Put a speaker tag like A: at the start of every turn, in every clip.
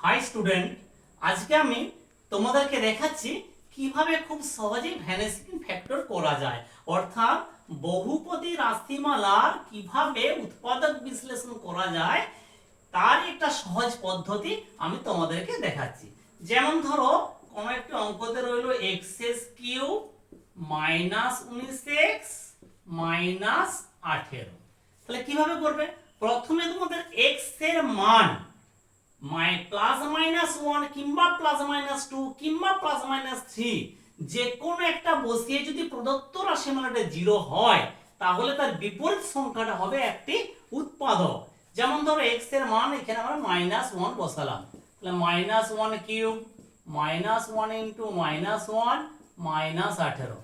A: High student, আজকে আমি তোমাদেরকে দেখাচ্ছি কিভাবে খুব সহজেই ভ্যানিশিং ফ্যাক্টর করা যায়, অর্থাৎ বহুপদী রাশিমালার কিভাবে উৎপাদক বিশ্লেষণ করা যায় তার একটা সহজ পদ্ধতি আমি তোমাদেরকে দেখাচ্ছি। যেমন ধরো কোন একটি অঙ্কতে রইল x cube minus 19x minus 18। তাহলে কিভাবে করবে? প্রথমে তোমাদের x এর মান প্লাস মাইনাস 1 কিংবা প্লাস মাইনাস 2 কিংবা প্লাস মাইনাস 3 যে কোনো একটা বসিয়ে যদি প্রদত্ত রাশিমালাটা 0 হয় তাহলে তার বিপরীত সংখ্যাটা হবে একটি উৎপাদক। যেমন ধরো x এর মান এখানে আমরা মাইনাস 1 বসালাম, তাহলে minus 1 cube minus 1 into minus 1 minus 18,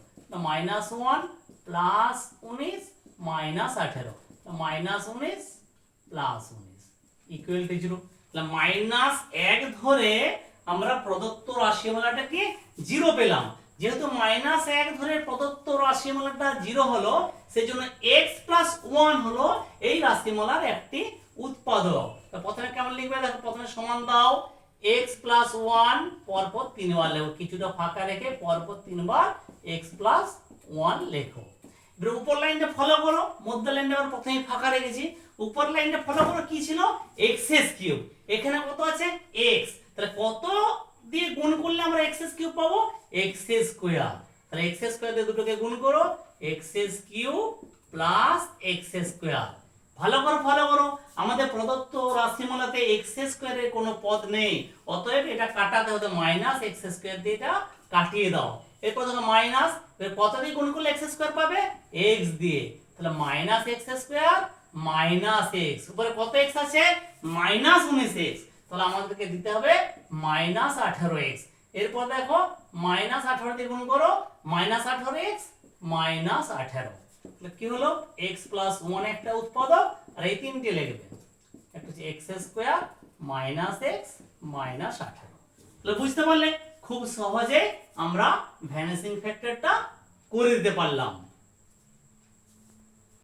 A: minus 1 plus 19 minus 18, minus 19 plus 19 equal to 0। তাহলে মাইনাস 1 ধরে আমরা প্রদত্ত রাশিমালাটাকে 0 পেলাম। যেহেতু মাইনাস 1 ধরে প্রদত্ত রাশিমালাটা 0 হলো, সেজন্য x প্লাস 1 হলো এই রাশিমালার একটি উৎপাদক। তো প্রথমে কেমন লিখবে দেখো, প্রথমে সমান দাও x প্লাস 1 পরপর 3 বার লেখো, কিছুটা ফাঁকা রেখে পরপর 3 বার x প্লাস 1 লেখো। এবার উপর লাইনটা ফলো করো, মধ্য লাইনটা আবার প্রথমেই ফাঁকা রেখেছি। উপর লাইনটা ফলো করো, কি ছিল x কিউব, এখানে কত আছে x, তাহলে কত দিয়ে গুণ করলে আমরা x কিউব পাবো x স্কয়ার। তাহলে x স্কয়ার দিয়ে দুটোকে গুণ করো, x cube plus x square. ভালো করে ফলো করো, আমাদের প্রদত্ত রাশিমালাতে x স্কয়ারের কোনো পদ নেই, অতএব এটা কাটাতে হবে মাইনাস x স্কয়ার দিয়ে এটা কাটিয়ে দাও। এরপর দেখো মাইনাস, কত দিয়ে গুণ করলে x স্কয়ার পাবে x দিয়ে, তাহলে minus x square minus x, উপরে কত x আছে মাইনাস 19x, তাহলে আমাদেরকে দিতে হবে মাইনাস 18x। এরপর দেখো মাইনাস 18 দিয়ে গুণ করো, মাইনাস 18x মাইনাস 18, তাহলে কি হলো x প্লাস 1 একটা উৎপাদক, আর এই তিনটে লিখবে, একটা হচ্ছে x square minus x minus 18। তাহলে বুঝতে পারলে খুব সহজে আমরা ভ্যানিশিং ফ্যাক্টরটা করে দিতে পারলাম।